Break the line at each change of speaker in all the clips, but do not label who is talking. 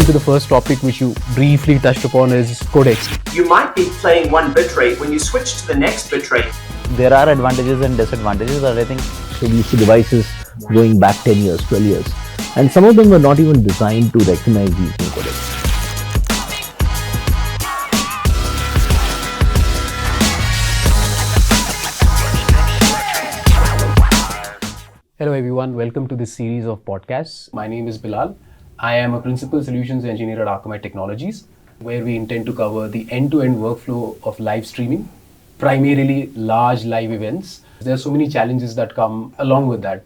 to the first topic which you briefly touched upon is codecs.
You might be playing one bitrate when you switch to the next bitrate.
There are advantages and disadvantages, but I think
so we see devices going back 10 years, 12 years, and some of them were not even designed to recognize these new codecs.
Hello everyone, welcome to this series of podcasts. My name is Bilal. I am a Principal Solutions Engineer at Akamai Technologies, where we intend to cover the end-to-end workflow of live streaming, primarily large live events. There are so many challenges that come along with that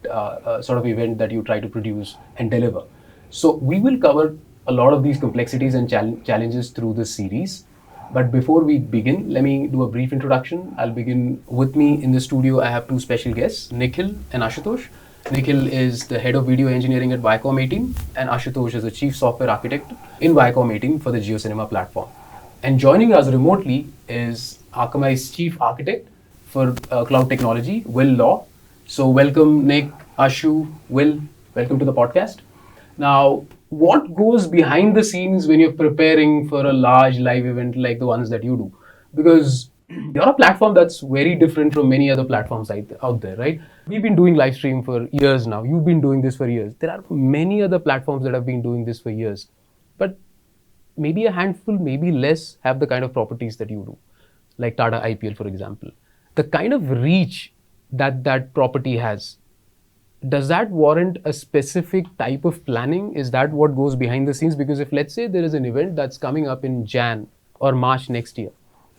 sort of event that you try to produce and deliver. So we will cover a lot of these complexities and challenges through this series. But before we begin, let me do a brief introduction. I'll begin with me in the studio. I have two special guests, Nikhil and Ashutosh. Nikhil is the head of video engineering at Viacom 18 and Ashutosh is the chief software architect in Viacom 18 for the Jio Cinema platform. And joining us remotely is Akamai's chief architect for cloud technology, Will Law. So welcome Nick, Ashu, Will, welcome to the podcast. Now, what goes behind the scenes when you're preparing for a large live event like the ones that you do? Because you're a platform that's very different from many other platforms out there, right? We've been doing live stream for years now. You've been doing this for years. There are many other platforms that have been doing this for years. But maybe a handful, maybe less, have the kind of properties that you do. Like Tata IPL, for example. The kind of reach that that property has, does that warrant a specific type of planning? Is that what goes behind the scenes? Because if, let's say, there is an event that's coming up in Jan or March next year,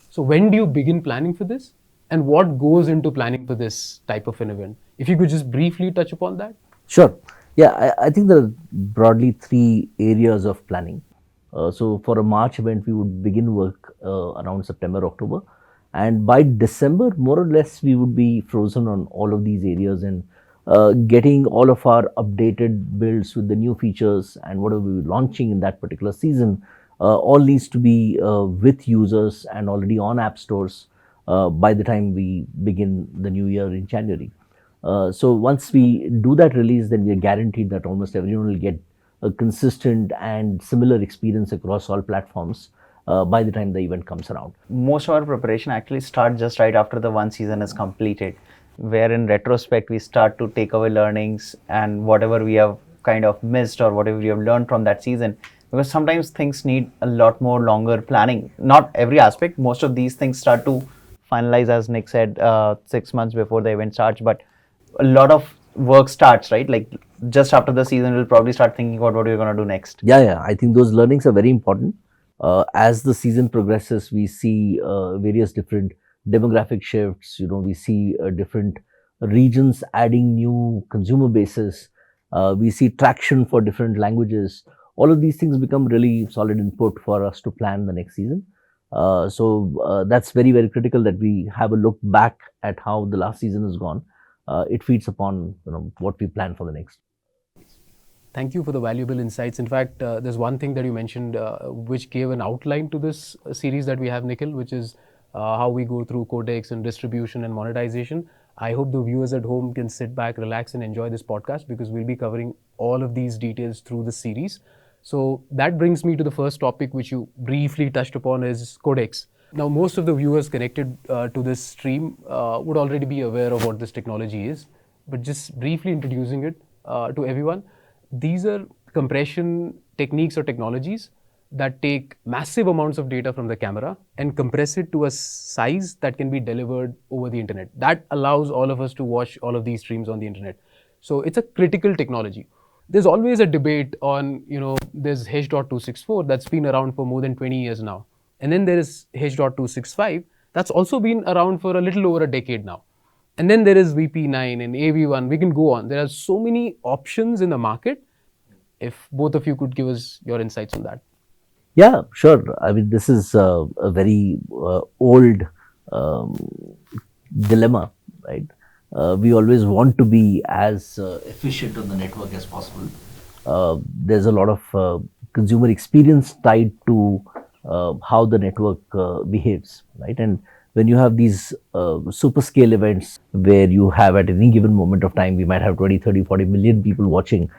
so when do you begin planning for this? And what goes into planning for this type of an event? If you could just briefly touch upon that.
Sure. Yeah, I think there are broadly three areas of planning. So for a March event, we would begin work around September, October. And by December, more or less, we would be frozen on all of these areas and getting all of our updated builds with the new features and whatever we were launching in that particular season, all needs to be with users and already on app stores by the time we begin the new year in January. So once we do that release, then we are guaranteed that almost everyone will get a consistent and similar experience across all platforms by the time the event comes around.
most of our preparation actually starts just right after the one season is completed, where in retrospect we start to take away learnings and whatever we have kind of missed or whatever we have learned from that season. Because sometimes things need a lot more longer planning. Not every aspect, most of these things start to finalize, as Nick said, 6 months before the event starts, but a lot of work starts, right? Like just after the season, we'll probably start thinking about what we're going to do next.
Yeah, I think those learnings are very important. As the season progresses, we see various different demographic shifts. We see different regions adding new consumer bases. We see traction for different languages. All of these things become really solid input for us to plan the next season. So that's very, very critical that we have a look back at how the last season has gone. It feeds upon what we plan for the next.
Thank you for the valuable insights. In fact, there's one thing that you mentioned which gave an outline to this series that we have, Nikhil, which is how we go through codecs and distribution and monetization. I hope the viewers at home can sit back, relax and enjoy this podcast because we'll be covering all of these details through the series. So that brings me to the first topic which you briefly touched upon is codecs. Now, most of the viewers connected to this stream would already be aware of what this technology is, but just briefly introducing it to everyone. These are compression techniques or technologies that take massive amounts of data from the camera and compress it to a size that can be delivered over the internet. That allows all of us to watch all of these streams on the internet. So it's a critical technology. There's always a debate on, there's H.264 that's been around for more than 20 years now. And then there is H.265 that's also been around for a little over a decade now. And then there is VP9 and AV1. We can go on. There are so many options in the market. If both of you could give us your insights on that.
Yeah, sure. I mean, this is a very old dilemma, right? We always want to be as efficient on the network as possible. There's a lot of consumer experience tied to how the network behaves, right? And when you have these super scale events where you have at any given moment of time, we might have 20, 30, 40 million people watching,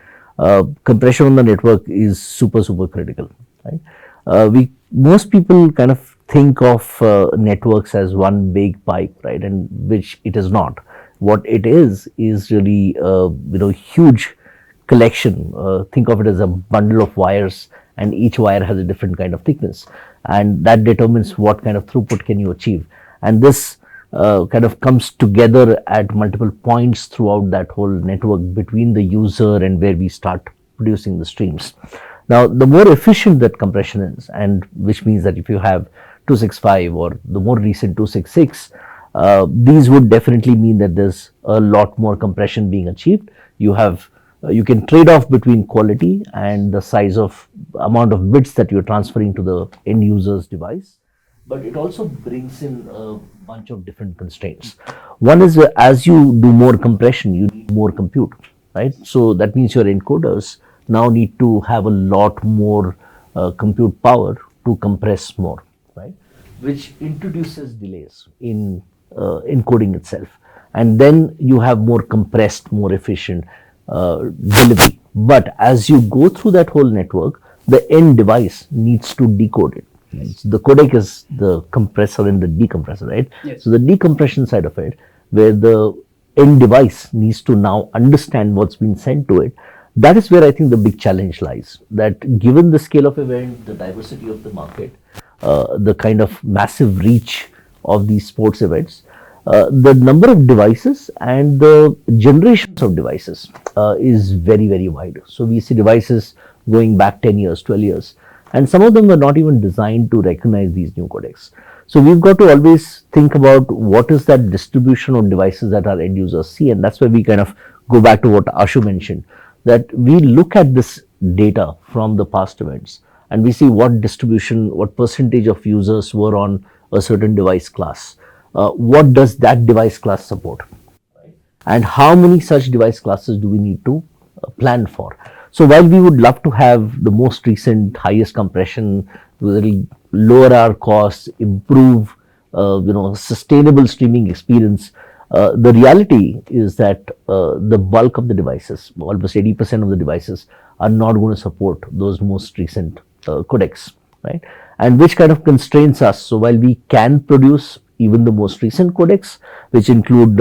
compression on the network is super critical, right? We Most people kind of think of networks as one big pipe, right? And which it is not. What it is really huge collection. Think of it as a bundle of wires, and each wire has a different kind of thickness, and that determines what kind of throughput can you achieve. And this kind of comes together at multiple points throughout that whole network between the user and where we start producing the streams. Now, the more efficient that compression is, and which means that if you have 265 or the more recent 266, these would definitely mean that there's a lot more compression being achieved. You can trade off between quality and the size of amount of bits that you're transferring to the end user's device, but it also brings in a bunch of different constraints. One is as you do more compression, you need more compute, right? So that means your encoders now need to have a lot more compute power to compress more, right? Which introduces delays in encoding itself. And then you have more compressed, more efficient delivery. But as you go through that whole network, the end device needs to decode it. Right? So the codec is the compressor and the decompressor, right?
Yes.
So the decompression side of it, where the end device needs to now understand what's been sent to it, that is where I think the big challenge lies. That given the scale of event, the diversity of the market, the kind of massive reach of these sports events, the number of devices and the generations of devices is very wide. So we see devices going back 10 years, 12 years, and some of them were not even designed to recognize these new codecs. So we've got to always think about what is that distribution of devices that our end users see, and that's where we kind of go back to what Ashu mentioned, that we look at this data from the past events and we see what distribution, what percentage of users were on a certain device class. What does that device class support? And how many such device classes do we need to plan for? So while we would love to have the most recent, highest compression, will lower our costs, improve, sustainable streaming experience, the reality is that the bulk of the devices, almost 80% of the devices, are not going to support those most recent codecs, right? And which kind of constrains us. So while we can produce even the most recent codecs, which include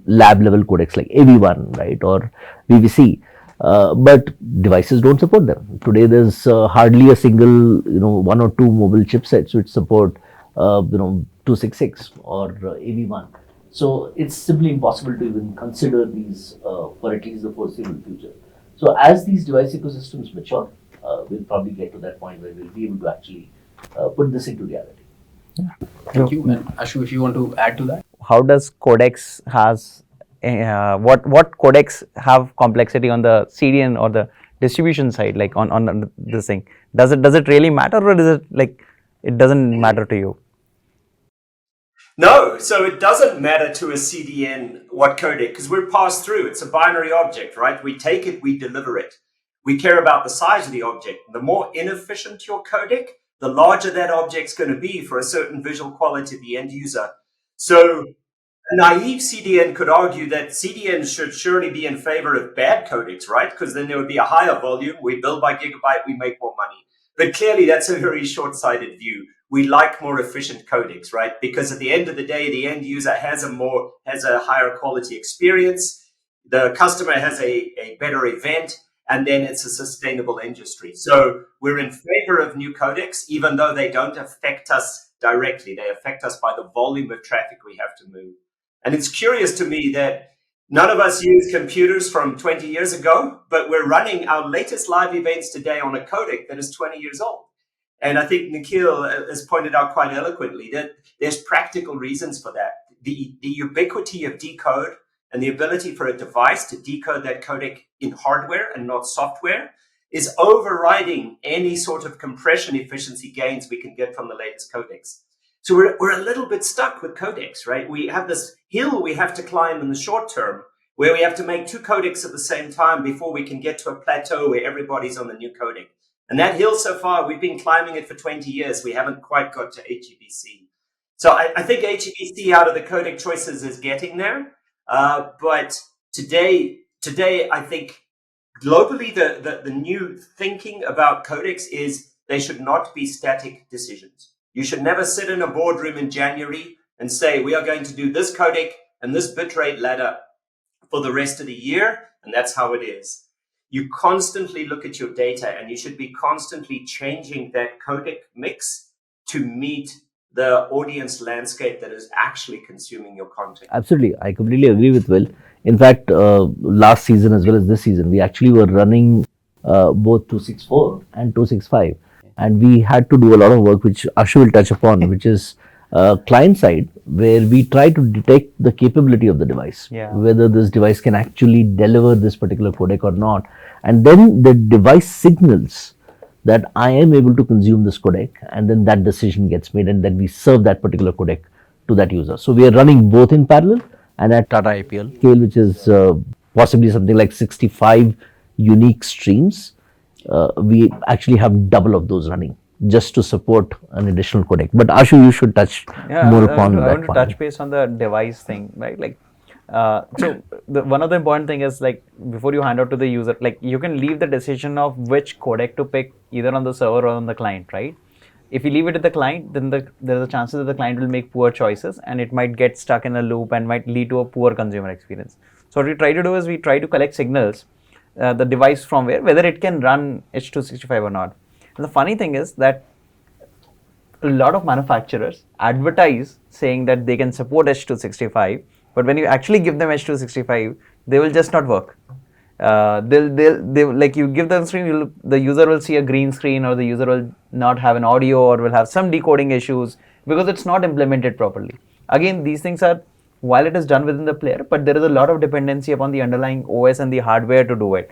lab level codecs like AV1, right, or VVC, but devices don't support them. Today, there's hardly a single, one or two mobile chipsets which support, 266 or AV1. So it's simply impossible to even consider these for at least the foreseeable future. So as these device ecosystems mature, we'll probably get to that point where we'll be able to actually put this into reality.
Thank you. And Ashu, if you want to add to that.
How does codecs has what codecs have complexity on the CDN or the distribution side, like on this thing? Does it really matter, or is it like it doesn't matter to you?
No, so it doesn't matter to a CDN what codec, because we're passed through. It's a binary object, right? We take it, we deliver it. We care about the size of the object. The more inefficient your codec, the larger that object's going to be for a certain visual quality of the end user. So a naive CDN could argue that CDNs should surely be in favor of bad codecs, right? Because then there would be a higher volume. We bill by gigabyte, we make more money. But clearly, that's a very short-sighted view. We like more efficient codecs, right? Because at the end of the day, the end user has a higher quality experience. The customer has a better event, and then it's a sustainable industry. So we're in favor of new codecs, even though they don't affect us directly. They affect us by the volume of traffic we have to move. And it's curious to me that none of us use computers from 20 years ago, but we're running our latest live events today on a codec that is 20 years old. And I think Nikhil has pointed out quite eloquently that there's practical reasons for that. The ubiquity of decode and the ability for a device to decode that codec in hardware and not software is overriding any sort of compression efficiency gains we can get from the latest codecs. So we're a little bit stuck with codecs, right? We have this hill we have to climb in the short term where we have to make two codecs at the same time before we can get to a plateau where everybody's on the new codec. And that hill so far, we've been climbing it for 20 years. We haven't quite got to HEVC. So I think HEVC out of the codec choices is getting there. But today, I think Globally, the new thinking about codecs is they should not be static decisions. You should never sit in a boardroom in January and say, we are going to do this codec and this bitrate ladder for the rest of the year, and that's how it is. You constantly look at your data, and you should be constantly changing that codec mix to meet the audience landscape that is actually consuming your content.
Absolutely, I completely agree with Will. In fact, last season as well as this season, we actually were running both 264 and 265, and we had to do a lot of work, which Ashu will touch upon, which is client side, where we try to detect the capability of the device, whether this device can actually deliver this particular codec or not, and then the device signals that I am able to consume this codec, and then that decision gets made, and then we serve that particular codec to that user. So we are running both in parallel, and at Tata IPL scale, which is possibly something like 65 unique streams, we actually have double of those running just to support an additional codec. But Ashu, you should touch more upon that.
I want to touch base on the device thing, right? Like, so one of the important thing is, like, before you hand out to the user, like, you can leave the decision of which codec to pick either on the server or on the client, right? If you leave it to the client, then there's a chance that the client will make poor choices, and it might get stuck in a loop and might lead to a poor consumer experience. So what we try to do is we try to collect signals, the device from whether it can run H265 or not. And the funny thing is that a lot of manufacturers advertise saying that they can support H265, but when you actually give them H265, they will just not work. They'll like, you give them screen, the user will see a green screen, or the user will not have an audio, or will have some decoding issues because it's not implemented properly. Again, these things are, while it is done within the player, but there is a lot of dependency upon the underlying OS and the hardware to do it.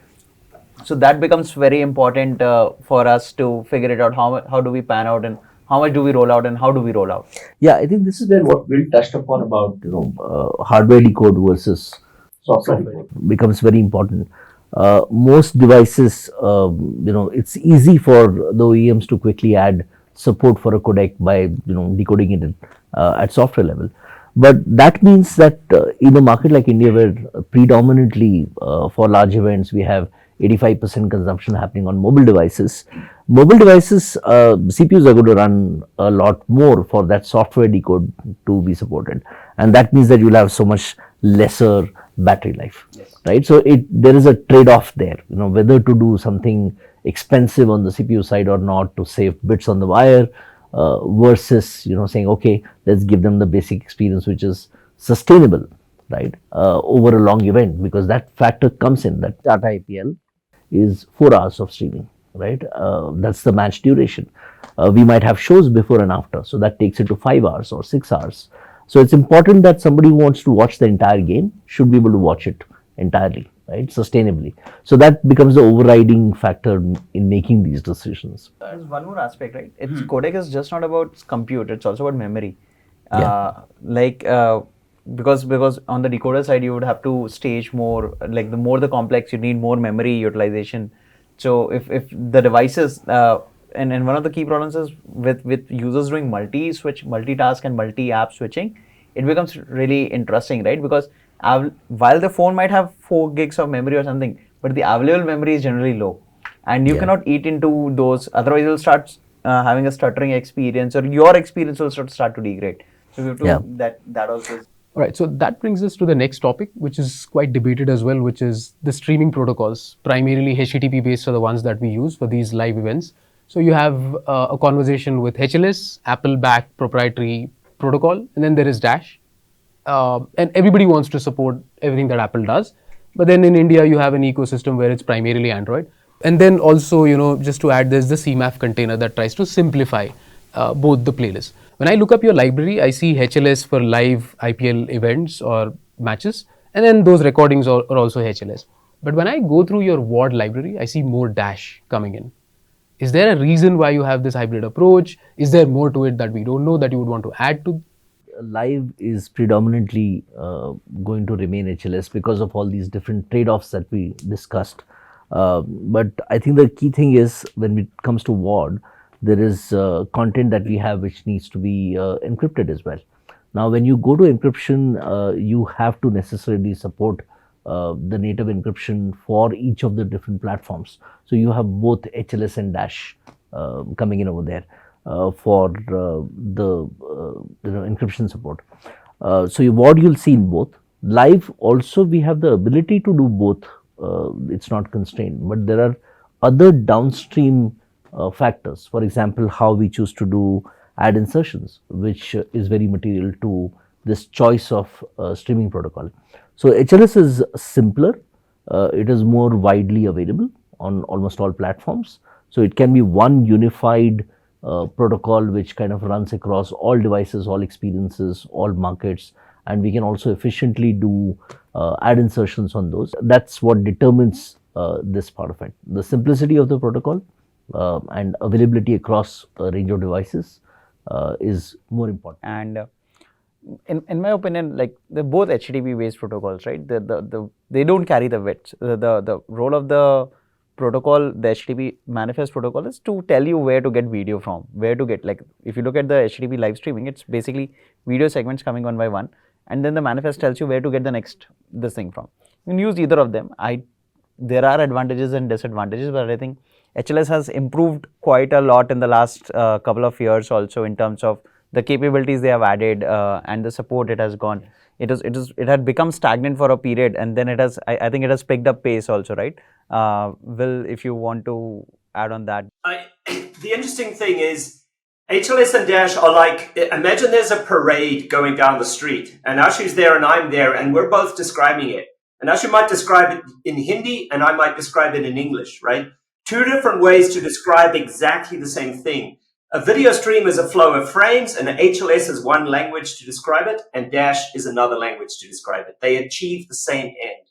So that becomes very important for us to figure it out. How do we pan out, and how much do we roll out, and how do we roll out?
Yeah, I think this is where what Will touched upon about hardware decode versus software decode becomes very important. Most devices, it's easy for the OEMs to quickly add support for a codec by decoding it at software level. But that means that in a market like India, where predominantly for large events we have 85% consumption happening on mobile devices, CPUs are going to run a lot more for that software decode to be supported, and that means that you'll have so much lesser battery life, right? So there is a trade-off there, whether to do something expensive on the CPU side or not to save bits on the wire, versus saying, okay, let's give them the basic experience which is sustainable, right, over a long event, because that factor comes in. That Tata IPL is 4 hours of streaming, right? That's the match duration. We might have shows before and after, so that takes it to 5 hours or 6 hours. So it's important that somebody who wants to watch the entire game should be able to watch it entirely, right, sustainably. So that becomes the overriding factor in making these decisions.
There's one more aspect, right? It's codec is just not about compute; it's also about memory. Because on the decoder side, you would have to stage more. Like, the more the complex, you need more memory utilization. So if the devices and one of the key problems is with users doing multitask and multi-app switching, it becomes really interesting, right? Because while the phone might have 4 gigs of memory or something, but the available memory is generally low, and you cannot eat into those. Otherwise, you'll start having a stuttering experience, or your experience will start to degrade. So we have to that also is.
All right, so that brings us to the next topic, which is quite debated as well, which is the streaming protocols. Primarily HTTP based are the ones that we use for these live events. So you have a conversation with HLS, Apple-backed proprietary protocol, and then there is Dash. And everybody wants to support everything that Apple does. But then in India, you have an ecosystem where it's primarily Android. And then also, just to add, there's the CMAF container that tries to simplify both the playlists. When I look up your library, I see HLS for live IPL events or matches, and then those recordings are also HLS. But when I go through your WARD library, I see more Dash coming in. Is there a reason why you have this hybrid approach? Is there more to it that we don't know that you would want to add to?
Live is predominantly going to remain HLS because of all these different trade-offs that we discussed. But I think the key thing is, when it comes to WARD, there is content that we have which needs to be encrypted as well. Now, when you go to encryption, you have to necessarily support the native encryption for each of the different platforms. So you have both HLS and Dash coming in over there for the encryption support. So what you'll see in both. Live also we have the ability to do both. It's not constrained, but there are other downstream factors. For example, how we choose to do ad insertions, which is very material to this choice of streaming protocol. So HLS is simpler. It is more widely available on almost all platforms. So it can be one unified protocol which kind of runs across all devices, all experiences, all markets, and we can also efficiently do ad insertions on those. That's what determines this part of it. The simplicity of the protocol and availability across a range of devices is more important.
And in my opinion, like they're both HTTP based protocols, right? They don't carry the width. The role of the protocol, the HTTP manifest protocol, is to tell you where to get video from, where to get, like if you look at the HTTP live streaming, it's basically video segments coming one by one, and then the manifest tells you where to get the next this thing from. You can use either of them. There are advantages and disadvantages, but I think HLS has improved quite a lot in the last couple of years also in terms of the capabilities they have added and the support it has gone. It had become stagnant for a period, and then I think it has picked up pace also, right? Will, if you want to add on that.
The interesting thing is HLS and Dash are like, imagine there's a parade going down the street and Ashu's there and I'm there and we're both describing it. And Ashu might describe it in Hindi and I might describe it in English, right? Two different ways to describe exactly the same thing. A video stream is a flow of frames, and HLS is one language to describe it, and Dash is another language to describe it. They achieve the same end.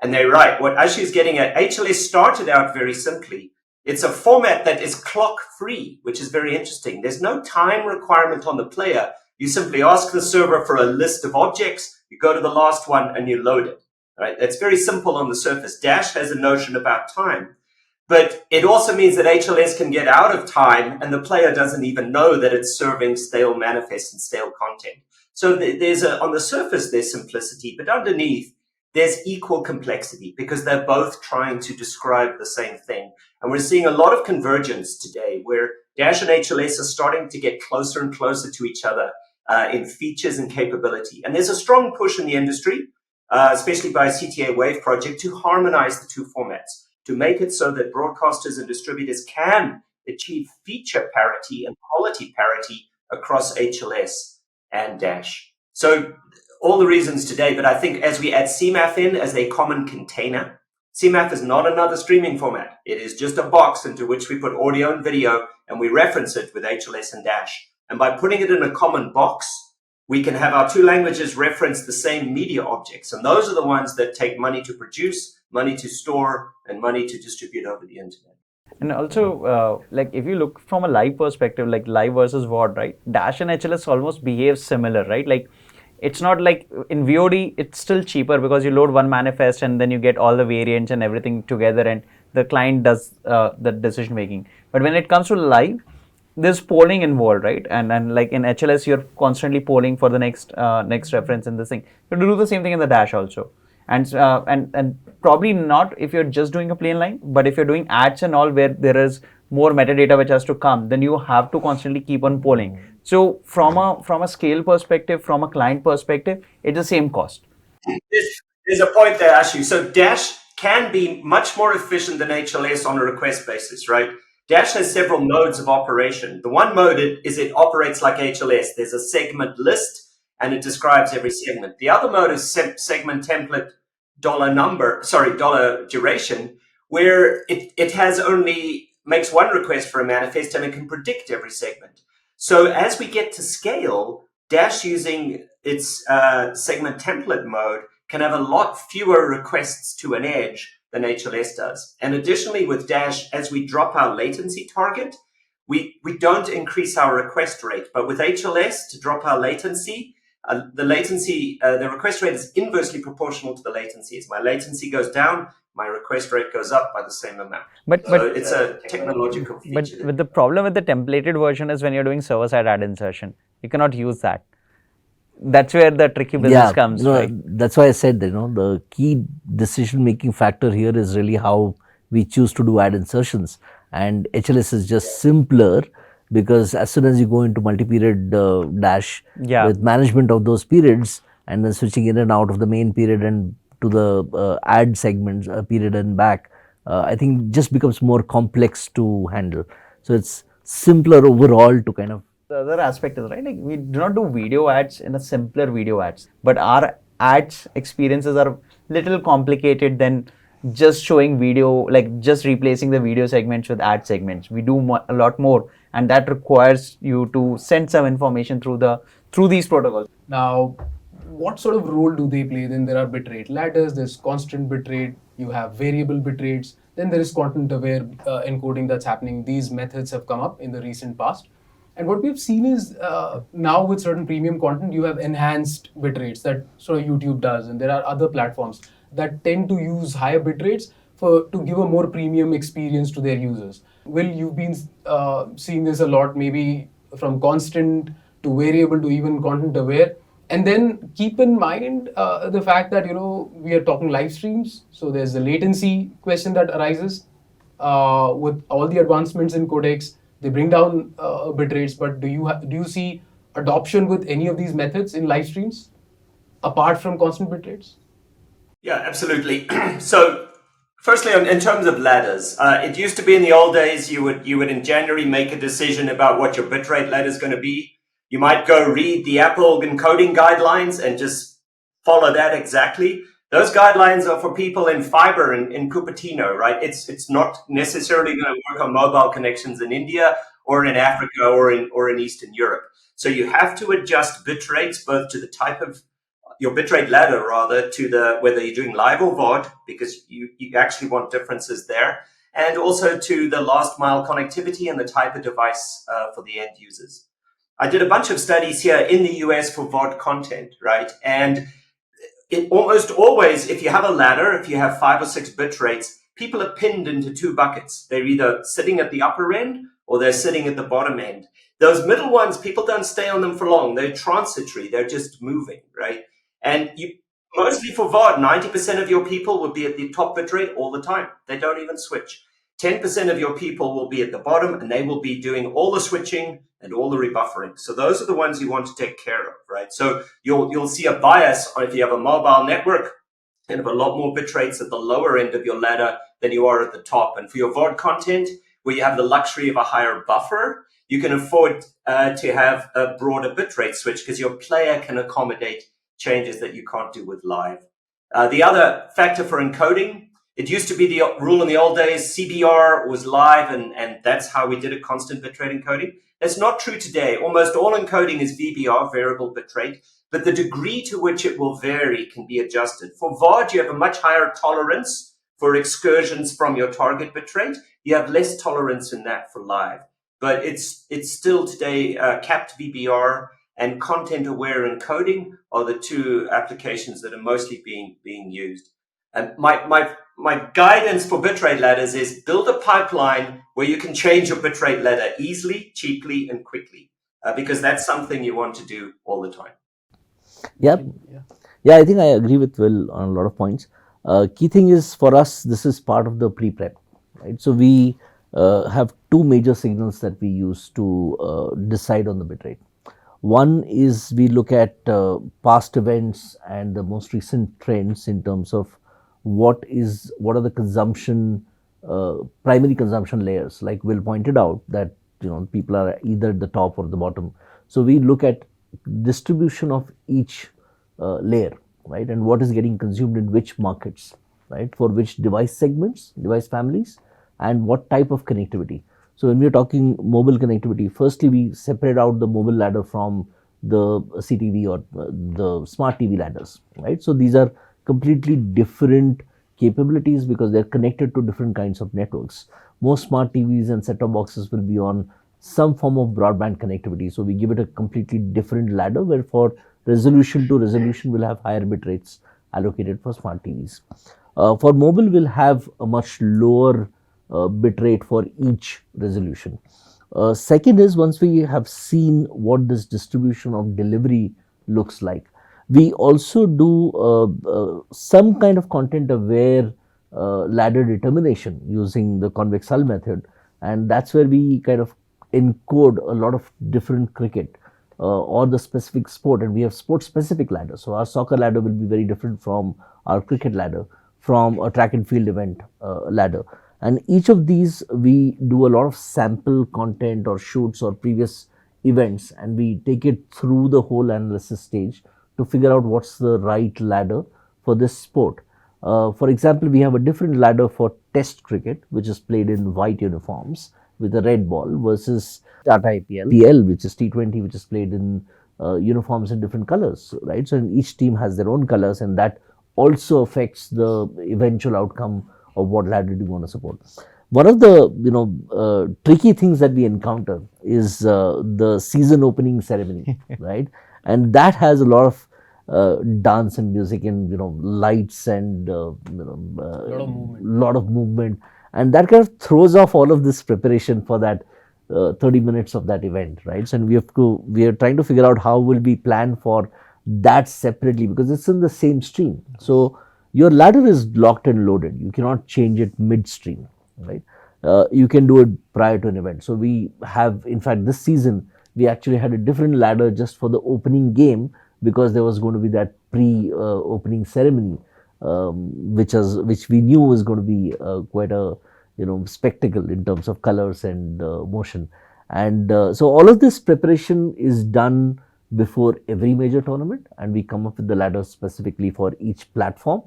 And they're right. What Ashu is getting at, HLS started out very simply. It's a format that is clock-free, which is very interesting. There's no time requirement on the player. You simply ask the server for a list of objects, you go to the last one, and you load it. Right? That's very simple on the surface. Dash has a notion about time. But it also means that HLS can get out of time and the player doesn't even know that it's serving stale manifests and stale content. So on the surface, there's simplicity, but underneath, there's equal complexity because they're both trying to describe the same thing. And we're seeing a lot of convergence today where Dash and HLS are starting to get closer and closer to each other in features and capability. And there's a strong push in the industry, especially by CTA Wave project, to harmonize the two formats, to make it so that broadcasters and distributors can achieve feature parity and quality parity across HLS and Dash. So all the reasons today, but I think as we add CMAF in as a common container, CMAF is not another streaming format. It is just a box into which we put audio and video and we reference it with HLS and Dash. And by putting it in a common box, we can have our two languages reference the same media objects. And those are the ones that take money to produce, money to store, and money to distribute over the internet.
And also, like if you look from a live perspective, like live versus VOD, right? Dash and HLS almost behave similar, right? Like it's not like in VOD, it's still cheaper because you load one manifest and then you get all the variants and everything together and the client does the decision making. But when it comes to live, there's polling involved, right? And like in HLS, you're constantly polling for the next reference in this thing. You do the same thing in the Dash also. And probably not if you're just doing a plain line, but if you're doing ads and all where there is more metadata which has to come, then you have to constantly keep on polling. So from a scale perspective, from a client perspective, it's the same cost.
There's a point there, Ashu. So Dash can be much more efficient than HLS on a request basis, right? Dash has several modes of operation. The one mode is it operates like HLS. There's a segment list and it describes every segment. The other mode is segment template dollar duration, where it has only makes one request for a manifest and it can predict every segment. So as we get to scale, Dash using its segment template mode can have a lot fewer requests to an edge than HLS does. And additionally with Dash, as we drop our latency target, we don't increase our request rate. But with HLS, to drop our latency, the request rate is inversely proportional to the latency. As my latency goes down, my request rate goes up by the same amount. But it's a technological feature.
But the problem with the templated version is when you're doing server-side ad insertion, you cannot use that. that's where the tricky business comes, right?
That's why I said that, the key decision making factor here is really how we choose to do ad insertions, and HLS is just simpler because as soon as you go into multi-period dash
Yeah.
with management of those periods and then switching in and out of the main period and to the ad segments period and back, I think just becomes more complex to handle. So it's simpler overall to kind of.
The other aspect is, right, like we do not do video ads in a simpler video ads, but our ads experiences are little complicated than just showing video, like just replacing the video segments with ad segments. We do a lot more, and that requires you to send some information through these protocols.
Now, what sort of role do they play? Then there are bitrate ladders, there's constant bitrate, you have variable bitrates, then there is content aware encoding that's happening. These methods have come up in the recent past. And what we've seen is now with certain premium content, you have enhanced bitrates that sort of YouTube does, and there are other platforms that tend to use higher bitrates to give a more premium experience to their users. Will, you've been seeing this a lot, maybe from constant to variable to even content aware. And then keep in mind the fact that we are talking live streams, so there's the latency question that arises with all the advancements in codecs. They bring down bit rates, but do you see adoption with any of these methods in live streams apart from constant bit rates?
Yeah, absolutely. So, firstly, in terms of ladders, it used to be in the old days you would in January make a decision about what your bitrate ladder is going to be. You might go read the Apple encoding guidelines and just follow that exactly. Those guidelines are for people in fiber in Cupertino, right? It's not necessarily going to work on mobile connections in India or in Africa or in Eastern Europe. So you have to adjust bit rates both to the type of your bitrate ladder, rather, to the whether you're doing live or VOD, because you actually want differences there, and also to the last mile connectivity and the type of device for the end users. I did a bunch of studies here in the US for VOD content, right? And it almost always, if you have a ladder, if you have 5 or 6 bit rates, people are pinned into 2 buckets. They're either sitting at the upper end or they're sitting at the bottom end. Those middle ones, people don't stay on them for long. They're transitory. They're just moving, right? And mostly for VOD, 90% of your people will be at the top bit rate all the time. They don't even switch. 10% of your people will be at the bottom, and they will be doing all the switching and all the rebuffering. So those are the ones you want to take care of, right? So you'll see a bias if you have a mobile network and have a lot more bit rates at the lower end of your ladder than you are at the top. And for your VOD content, where you have the luxury of a higher buffer, you can afford to have a broader bit rate switch because your player can accommodate changes that you can't do with live. The other factor for encoding, it used to be the rule in the old days, CBR was live, and that's how we did it, constant bitrate encoding. That's not true today. Almost all encoding is VBR, variable bitrate, but the degree to which it will vary can be adjusted. For VOD, you have a much higher tolerance for excursions from your target bitrate. You have less tolerance in that for live. But it's still today capped VBR and content-aware encoding are the 2 applications that are mostly being used. And my guidance for bitrate ladders is build a pipeline where you can change your bitrate ladder easily, cheaply, and quickly, because that's something you want to do all the time.
Yeah, I think I agree with Will on a lot of points. Key thing is for us, this is part of the pre-prep, right? So we have 2 major signals that we use to decide on the bitrate. One is we look at past events and the most recent trends in terms of what are the consumption, primary consumption layers. Like Will pointed out that people are either at the top or the bottom. So we look at distribution of each layer, right, and what is getting consumed in which markets, right, for which device segments, device families, and what type of connectivity. So when we are talking mobile connectivity, firstly we separate out the mobile ladder from the CTV or the smart TV ladders, right? So these are completely different capabilities because they're connected to different kinds of networks. Most smart TVs and set-top boxes will be on some form of broadband connectivity. So we give it a completely different ladder where for resolution to resolution we'll have higher bit rates allocated for smart TVs. For mobile we'll have a much lower bit rate for each resolution. Second is once we have seen what this distribution of delivery looks like. We also do some kind of content aware ladder determination using the convex hull method, and that's where we kind of encode a lot of different cricket or the specific sport, and we have sport specific ladders. So our soccer ladder will be very different from our cricket ladder, from a track and field event ladder. And each of these we do a lot of sample content or shoots or previous events, and we take it through the whole analysis stage to figure out what's the right ladder for this sport. For example, we have a different ladder for test cricket, which is played in white uniforms with a red ball, versus Tata IPL, which is T20, which is played in uniforms in different colors, right? So each team has their own colors, and that also affects the eventual outcome of what ladder do you want to support. One of the tricky things that we encounter is the season opening ceremony, right? And that has a lot of dance and music and lights and lot of movement, and that kind of throws off all of this preparation for that 30 minutes of that event, right? So and we are trying to figure out how will we plan for that separately, because it's in the same stream. So your ladder is locked and loaded. You cannot change it midstream, right? You can do it prior to an event. So we have, in fact, this season we actually had a different ladder just for the opening game, because there was going to be that pre-opening ceremony, which we knew was going to be quite a spectacle in terms of colors and motion. And so all of this preparation is done before every major tournament, and we come up with the ladder specifically for each platform.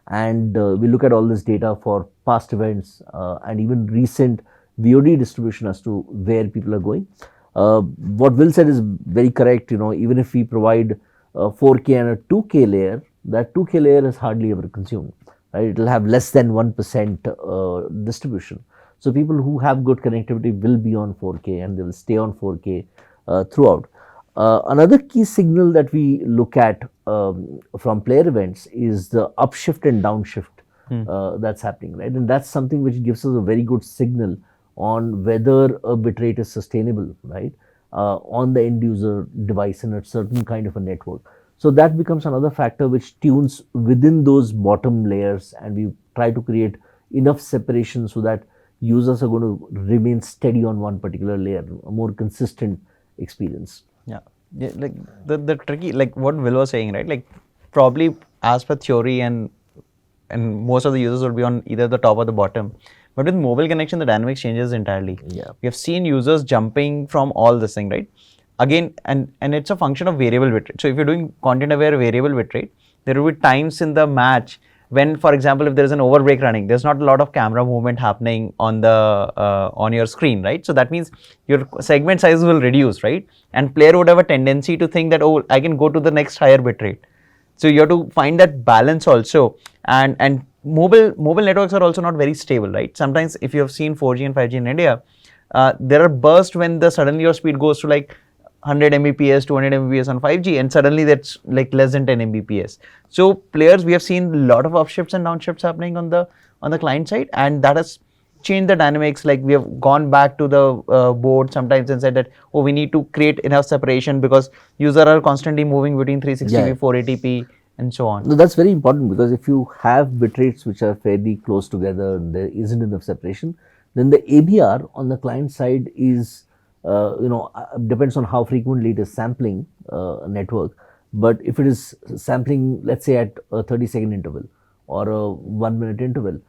And we look at all this data for past events and even recent VOD distribution as to where people are going. What Will said is very correct. Even if we provide a 4K and a 2K layer, that 2K layer is hardly ever consumed, right? It will have less than 1% distribution. So people who have good connectivity will be on 4K, and they will stay on 4K throughout. Another key signal that we look at from player events is the upshift and downshift that's happening, right? And that's something which gives us a very good signal on whether a bitrate is sustainable, right, on the end user device in a certain kind of a network. So that becomes another factor which tunes within those bottom layers, and we try to create enough separation so that users are going to remain steady on one particular layer, a more consistent experience.
Yeah, like the tricky, like what Will was saying, right? Like probably as per theory and most of the users will be on either the top or the bottom. But with mobile connection, the dynamics changes entirely.
Yeah.
We have seen users jumping from all this thing, right? Again, and it's a function of variable bitrate. So if you're doing content aware variable bitrate, there will be times in the match when, for example, if there is an overbreak running, there's not a lot of camera movement happening on the on your screen, right? So that means your segment size will reduce, right? And player would have a tendency to think that, oh, I can go to the next higher bitrate. So you have to find that balance also. And mobile networks are also not very stable, right? Sometimes if you have seen 4G and 5G in India, there are bursts when suddenly your speed goes to like 100 Mbps, 200 Mbps on 5G, and suddenly that's like less than 10 Mbps. So players, we have seen a lot of upshifts and downshifts happening on the client side, and that has changed the dynamics. Like we have gone back to the board sometimes and said that, oh, we need to create enough separation because users are constantly moving between 360p, 480p, and so on.
No, that's very important, because if you have bitrates which are fairly close together and there isn't enough separation, then the ABR on the client side is depends on how frequently it is sampling a network. But if it is sampling, let's say at a 30-second interval or a 1-minute interval,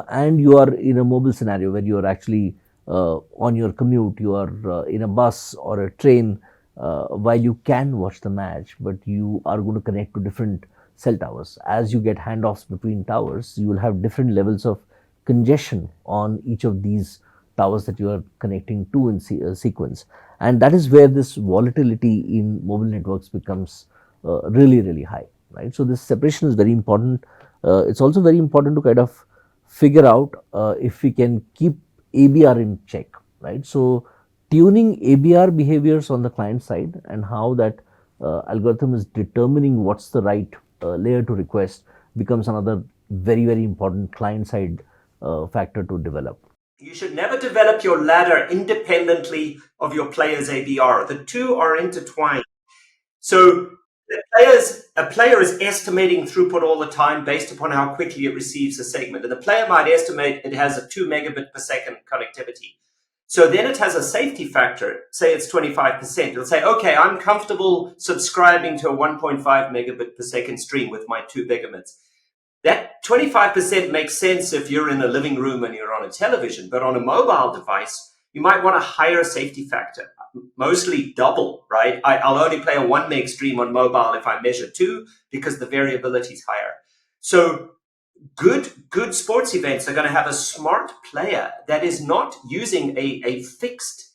and you are in a mobile scenario where you are actually on your commute, you are in a bus or a train, while you can watch the match, but you are going to connect to different cell towers. As you get handoffs between towers, you will have different levels of congestion on each of these towers that you are connecting to in sequence. And that is where this volatility in mobile networks becomes really, really high, right? So this separation is very important. It's also very important to kind of figure out if we can keep ABR in check, right? So tuning ABR behaviors on the client side and how that algorithm is determining what's the right layer to request becomes another very, very important client side factor to develop.
You should never develop your ladder independently of your player's ABR. The two are intertwined. So A player is estimating throughput all the time based upon how quickly it receives a segment. And the player might estimate it has a 2 megabit per second connectivity. So then it has a safety factor, say it's 25%. It'll say, okay, I'm comfortable subscribing to a 1.5 megabit per second stream with my 2 megabits. That 25% makes sense if you're in a living room and you're on a television, but on a mobile device, you might want a higher safety factor, mostly double, right? I'll only play a 1 meg stream on mobile if I measure 2 because the variability is higher. So good sports events are going to have a smart player that is not using a fixed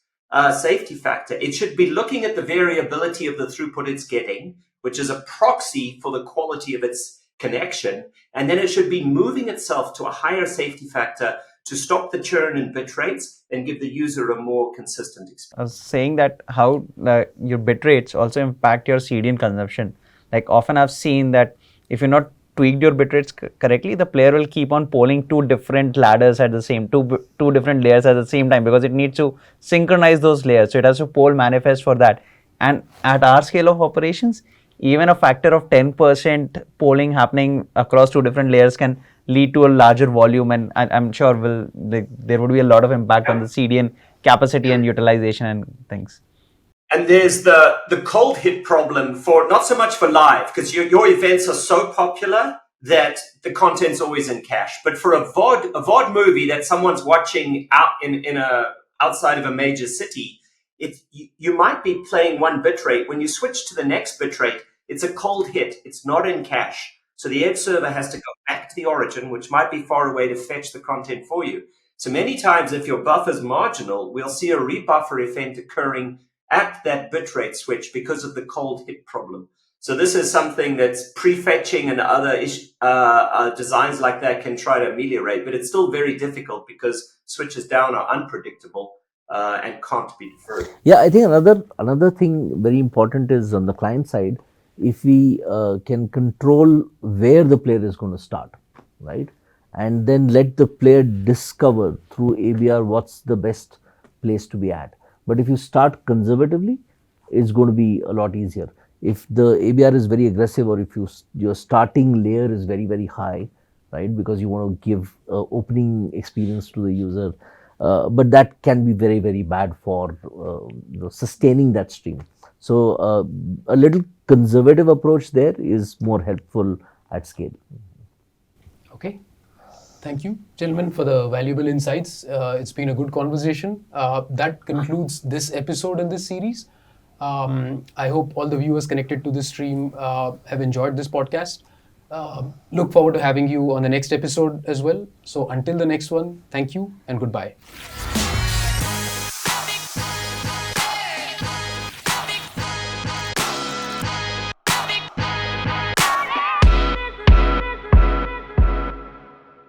safety factor. It should be looking at the variability of the throughput it's getting, which is a proxy for the quality of its connection. And then it should be moving itself to a higher safety factor to stop the churn in bit rates and give the user a more consistent experience.
I was saying that how your bit rates also impact your CDN consumption. Like often I've seen that if you're not tweaked your bit rates correctly, the player will keep on polling two different ladders at the same, two different layers at the same time because it needs to synchronize those layers. So it has to poll manifest for that. And at our scale of operations, even a factor of 10% polling happening across two different layers can lead to a larger volume, and I'm sure there would be a lot of impact on the CDN capacity and utilization and things.
And there's the cold hit problem for not so much for live, because your events are so popular that the content's always in cache. But for a VOD movie that someone's watching out in a outside of a major city, you might be playing one bitrate. When you switch to the next bitrate, it's a cold hit. It's not in cache. So the edge server has to go back to the origin, which might be far away, to fetch the content for you. So many times, if your buffer's marginal, we'll see a rebuffer event occurring at that bitrate switch because of the cold hit problem. So this is something that's prefetching and other designs like that can try to ameliorate, but it's still very difficult because switches down are unpredictable and can't be deferred.
Yeah, I think another thing very important is on the client side, if we can control where the player is going to start, right? And then let the player discover through ABR what's the best place to be at. But if you start conservatively, it's going to be a lot easier. If the ABR is very aggressive, or if your starting layer is very, very high, right? Because you want to give opening experience to the user, but that can be very, very bad for sustaining that stream. So a little conservative approach there is more helpful at scale.
Okay. Thank you, gentlemen, for the valuable insights. It's been a good conversation. That concludes this episode in this series. I hope all the viewers connected to this stream have enjoyed this podcast. Look forward to having you on the next episode as well. So until the next one, thank you and goodbye.